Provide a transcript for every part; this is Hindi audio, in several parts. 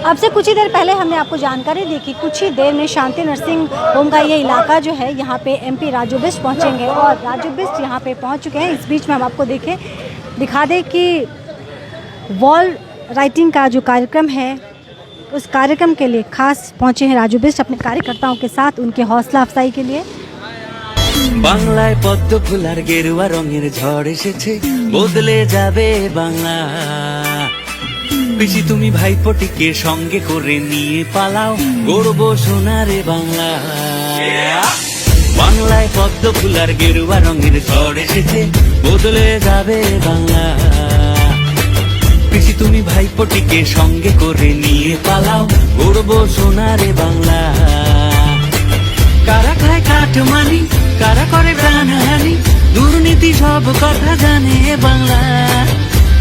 अब से कुछ ही देर पहले हमने आपको जानकारी दी कि कुछ ही देर में शांति नर्सिंग होम का ये इलाका जो है यहाँ पे एमपी राजू बिष्ट पहुँचेंगे और राजू बिष्ट यहाँ पे पहुँच चुके हैं। इस बीच में हम आपको दिखा दें कि वॉल राइटिंग का जो कार्यक्रम है उस कार्यक्रम के लिए खास पहुँचे हैं राजू बिष्ट अपने कार्यकर्ताओं के साथ उनके हौसला अफजाई के लिए। বাংলায় পদ্ম ফুলার গেরুয়া রঙের ঝড় এসেছে, বদলে যাবে বাংলা। পিসি তুমি ভাইপোটিকে সঙ্গে করে নিয়ে পালাও, গড়বো সোনারে বাংলা। বাংলায় পদ্ম ফুলার গেরুয়া রঙের ঝড় এসেছে, বদলে যাবে বাংলা। পিসি তুমি ভাইপোটিকে সঙ্গে করে নিয়ে পালাও, গড়বো সোনারে বাংলা। কারা খায় কাটমানি, কারা করে প্রাণহানি, দুর্নীতি সব কথা জানে বাংলা।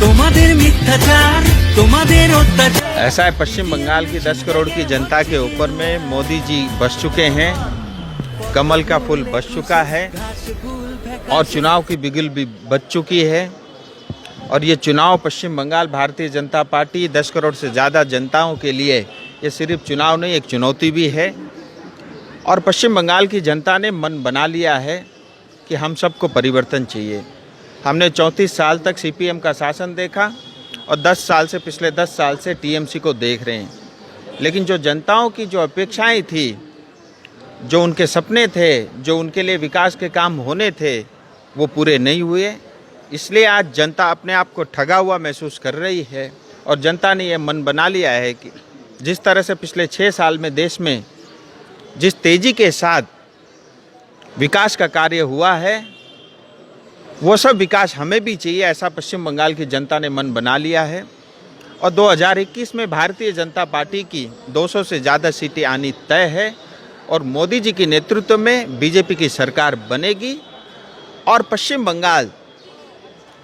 তোমাদের মিথ্যাচার, তোমাদের অত্যাচার। ऐसा है, पश्चिम बंगाल की 10 करोड़ की जनता के ऊपर में मोदी जी बस चुके हैं, कमल का फूल बस चुका है और चुनाव की बिगुल भी बज चुकी है। और ये चुनाव पश्चिम बंगाल भारतीय जनता पार्टी 10 करोड़ से ज़्यादा जनताओं के लिए ये सिर्फ चुनाव नहीं, एक चुनौती भी है। और पश्चिम बंगाल की जनता ने मन बना लिया है कि हम सबको परिवर्तन चाहिए। हमने 34 साल तक सीपीएम का शासन देखा और 10 साल से, पिछले 10 साल से टीएमसी को देख रहे हैं। लेकिन जो जनताओं की जो अपेक्षाएं थी, जो उनके सपने थे, जो उनके लिए विकास के काम होने थे, वो पूरे नहीं हुए। इसलिए आज जनता अपने आप को ठगा हुआ महसूस कर रही है और जनता ने यह मन बना लिया है कि जिस तरह से पिछले 6 साल में देश में जिस तेज़ी के साथ विकास का कार्य हुआ है, वो सब विकास हमें भी चाहिए, ऐसा पश्चिम बंगाल की जनता ने मन बना लिया है। और 2021 में भारतीय जनता पार्टी की 200 से ज़्यादा सीटें आनी तय है और मोदी जी के नेतृत्व में बीजेपी की सरकार बनेगी। और पश्चिम बंगाल,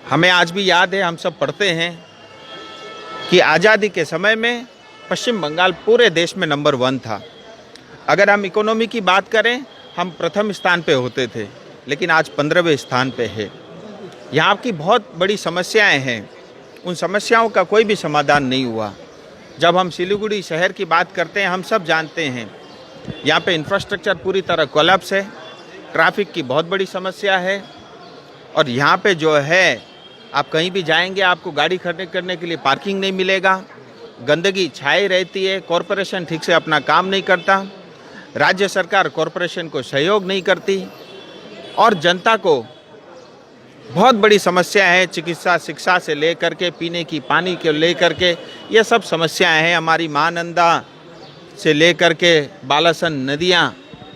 हमें आज भी याद है, हम सब पढ़ते हैं कि आज़ादी के समय में पश्चिम बंगाल पूरे देश में नंबर 1 था। अगर हम इकोनॉमी की बात करें, हम प्रथम स्थान पे होते थे, लेकिन आज 15वें स्थान पे है। यहाँ की बहुत बड़ी समस्याएं हैं, उन समस्याओं का कोई भी समाधान नहीं हुआ। जब हम सिलीगुड़ी शहर की बात करते हैं, हम सब जानते हैं यहाँ पे इंफ्रास्ट्रक्चर पूरी तरह कोलैप्स है, ट्रैफिक की बहुत बड़ी समस्या है। और यहाँ पे जो है, आप कहीं भी जाएंगे आपको गाड़ी खड़े करने के लिए पार्किंग नहीं मिलेगा, गंदगी छाई रहती है, कॉरपोरेशन ठीक से अपना काम नहीं करता, राज्य सरकार कॉरपोरेशन को सहयोग नहीं करती और जनता को बहुत बड़ी समस्या है। चिकित्सा, शिक्षा से लेकर के पीने की पानी के लेकर के ये सब समस्याएं हैं। हमारी महानंदा से लेकर के बालासन नदियाँ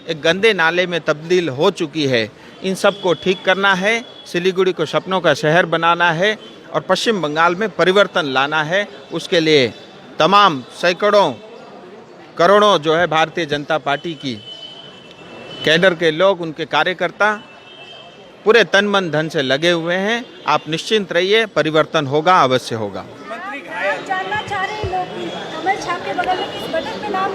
एक गंदे नाले में तब्दील हो चुकी है। इन सब को ठीक करना है, सिलीगुड़ी को सपनों का शहर बनाना है और पश्चिम बंगाल में परिवर्तन लाना है। उसके लिए तमाम सैकड़ों करोड़ों जो है भारतीय जनता पार्टी की कैडर के लोग, उनके कार्यकर्ता पूरे तन मन धन से लगे हुए हैं। आप निश्चिंत रहिए, परिवर्तन होगा, अवश्य होगा। जानना चाह रहे हैं लोग कमल छाप के बगल में किस बटन पे नाम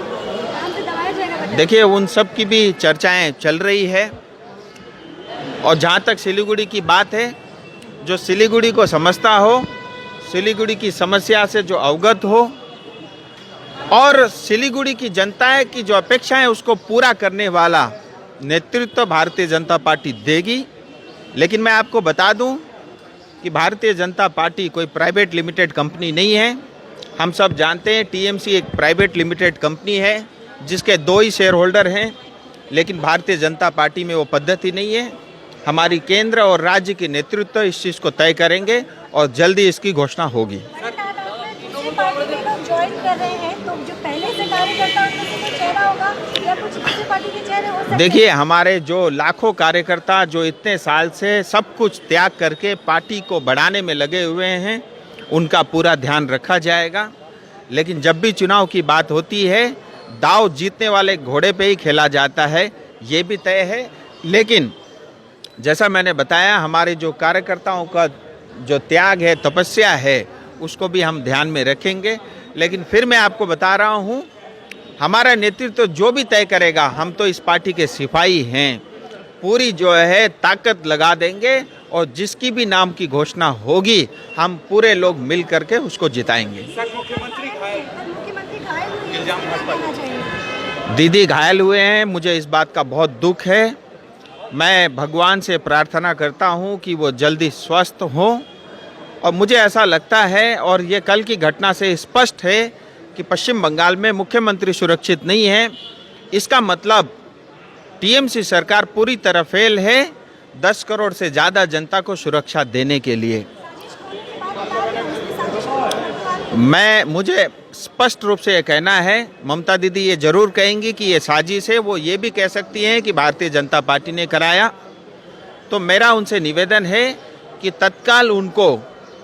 से दबाया जाएगा? देखिए, उन सब की भी चर्चाएं चल रही है। और जहाँ तक सिलीगुड़ी की बात है, जो सिलीगुड़ी को समझता हो, सिलीगुड़ी की समस्या से जो अवगत हो और सिलीगुड़ी की जनता की जो अपेक्षा है उसको पूरा करने वाला नेतृत्व भारतीय जनता पार्टी देगी। लेकिन मैं आपको बता दूं कि भारतीय जनता पार्टी कोई प्राइवेट लिमिटेड कंपनी नहीं है। हम सब जानते हैं टीएमसी एक प्राइवेट लिमिटेड कंपनी है जिसके 2 ही शेयर होल्डर हैं, लेकिन भारतीय जनता पार्टी में वो पद्धति नहीं है। हमारी केंद्र और राज्य के नेतृत्व इस चीज़ को तय करेंगे और जल्दी इसकी घोषणा होगी। ज्वाइन कर रहे हैं तो जो पहले से कार्यकर्ता उनमें से कोई चेहरा होगा या कुछ दूसरी पार्टी के चेहरे हो सकते हैं? देखिए, हमारे जो लाखों कार्यकर्ता जो इतने साल से सब कुछ त्याग करके पार्टी को बढ़ाने में लगे हुए हैं, उनका पूरा ध्यान रखा जाएगा। लेकिन जब भी चुनाव की बात होती है, दाव जीतने वाले घोड़े पे ही खेला जाता है, ये भी तय है। लेकिन जैसा मैंने बताया, हमारे जो कार्यकर्ताओं का जो त्याग है, तपस्या है, उसको भी हम ध्यान में रखेंगे। लेकिन फिर मैं आपको बता रहा हूँ, हमारा नेतृत्व जो भी तय करेगा, हम तो इस पार्टी के सिपाही हैं, पूरी जो है ताकत लगा देंगे और जिसकी भी नाम की घोषणा होगी, हम पूरे लोग मिल करके उसको जिताएंगे। मुख्यमंत्री खाए दीदी घायल हुए हैं, मुझे इस बात का बहुत दुख है। मैं भगवान से प्रार्थना करता हूं कि वो जल्दी स्वस्थ हों। और मुझे ऐसा लगता है, और ये कल की घटना से स्पष्ट है, कि पश्चिम बंगाल में मुख्यमंत्री सुरक्षित नहीं है। इसका मतलब टीएमसी सरकार पूरी तरह फेल है 10 करोड़ से ज़्यादा जनता को सुरक्षा देने के लिए। मुझे स्पष्ट रूप से ये कहना है, ममता दीदी ये जरूर कहेंगी कि ये साजिश है, वो ये भी कह सकती हैं कि भारतीय जनता पार्टी ने कराया। तो मेरा उनसे निवेदन है कि तत्काल उनको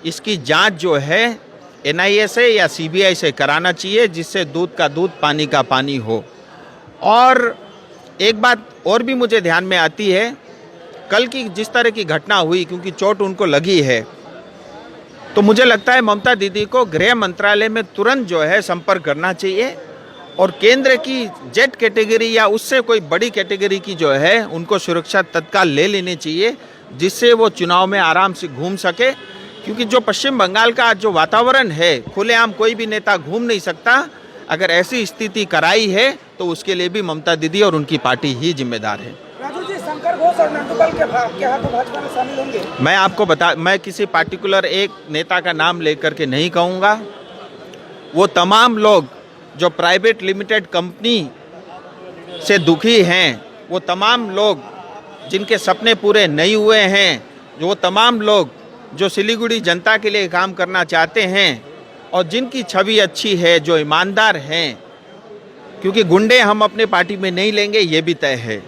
इसकी जांच जो है एनआईए से या सीबीआई से कराना चाहिए, जिससे दूध का दूध पानी का पानी हो। और एक बात और भी मुझे ध्यान में आती है, कल की जिस तरह की घटना हुई, क्योंकि चोट उनको लगी है, तो मुझे लगता है ममता दीदी को गृह मंत्रालय में तुरंत जो है संपर्क करना चाहिए और केंद्र की जेड कैटेगरी या उससे कोई बड़ी कैटेगरी की जो है उनको सुरक्षा तत्काल ले लेनी चाहिए, जिससे वो चुनाव में आराम से घूम सके। क्योंकि जो पश्चिम बंगाल का जो वातावरण है, खुलेआम कोई भी नेता घूम नहीं सकता। अगर ऐसी स्थिति कराई है तो उसके लिए भी ममता दीदी और उनकी पार्टी ही जिम्मेदार है। राजू जी, शंकर घोष और नंदुलाल के हाथों भाजपा में शामिल होंगे? मैं किसी पार्टिकुलर एक नेता का नाम लेकर के नहीं कहूँगा। वो तमाम लोग जो प्राइवेट लिमिटेड कंपनी से दुखी हैं, वो तमाम लोग जिनके सपने पूरे नहीं हुए हैं, वो तमाम लोग जो सिलीगुड़ी जनता के लिए काम करना चाहते हैं और जिनकी छवि अच्छी है, जो ईमानदार हैं, क्योंकि गुंडे हम अपने पार्टी में नहीं लेंगे, ये भी तय है।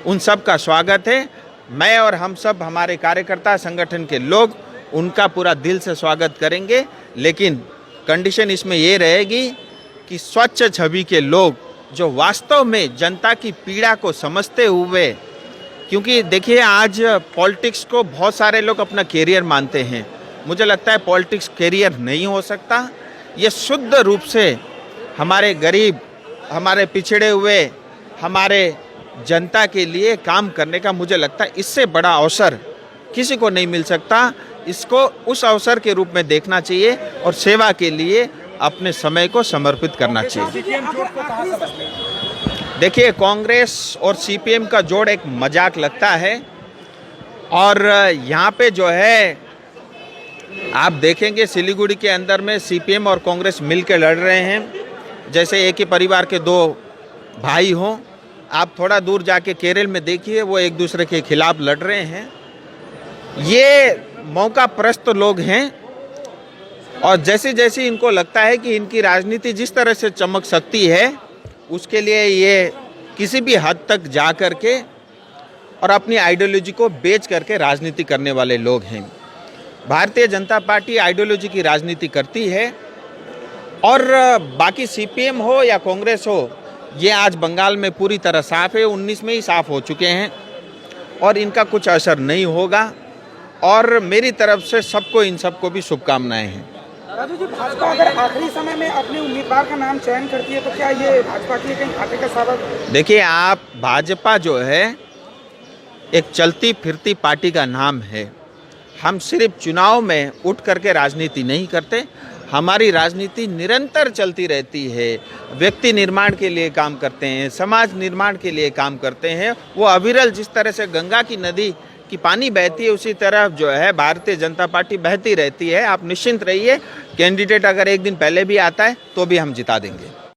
उन सब का स्वागत है। मैं और हम सब, हमारे कार्यकर्ता संगठन के लोग उनका पूरा दिल से स्वागत करेंगे। लेकिन कंडीशन इसमें ये रहेगी कि स्वच्छ छवि के लोग जो वास्तव में जनता की पीड़ा को समझते हुए, क्योंकि देखिए आज पॉलिटिक्स को बहुत सारे लोग अपना कैरियर मानते हैं। मुझे लगता है पॉलिटिक्स कैरियर नहीं हो सकता। ये शुद्ध रूप से हमारे गरीब, हमारे पिछड़े हुए, हमारे जनता के लिए काम करने का मुझे लगता है इससे बड़ा अवसर किसी को नहीं मिल सकता। इसको उस अवसर के रूप में देखना चाहिए और सेवा के लिए अपने समय को समर्पित करना चाहिए। देखिए, कांग्रेस और सीपीएम का जोड़ एक मजाक लगता है और यहाँ पे जो है आप देखेंगे सिलीगुड़ी के अंदर में सीपीएम और कांग्रेस मिलकर लड़ रहे हैं, जैसे एक ही परिवार के दो भाई हों। आप थोड़ा दूर जाके केरल में देखिए, वो एक दूसरे के खिलाफ लड़ रहे हैं। ये मौका प्रस्त लोग हैं और जैसे जैसे इनको लगता है कि इनकी राजनीति जिस तरह से चमक सकती है, उसके लिए ये किसी भी हद तक जा कर के और अपनी आइडियोलॉजी को बेच करके राजनीति करने वाले लोग हैं। भारतीय जनता पार्टी आइडियोलॉजी की राजनीति करती है और बाकी सीपीएम हो या कांग्रेस हो, ये आज बंगाल में पूरी तरह साफ है, 19 में ही साफ हो चुके हैं और इनका कुछ असर नहीं होगा। और मेरी तरफ से सबको, इन सबको भी शुभकामनाएं हैं। राजू जी, भाजपा अगर आखिरी समय में अपने उम्मीदवार का नाम चयन करती है तो क्या ये भाजपा के लिए कहीं घाटे का सबब? देखिए, आप भाजपा जो है एक चलती फिरती पार्टी का नाम है। हम सिर्फ चुनाव में उठ करके राजनीति नहीं करते, हमारी राजनीति निरंतर चलती रहती है। व्यक्ति निर्माण के लिए काम करते हैं, समाज निर्माण के लिए काम करते हैं। वो अविरल, जिस तरह से गंगा की नदी की पानी बहती है, उसी तरह जो है भारतीय जनता पार्टी बहती रहती है। आप निश्चिंत रहिए, कैंडिडेट अगर एक दिन पहले भी आता है तो भी हम जिता देंगे।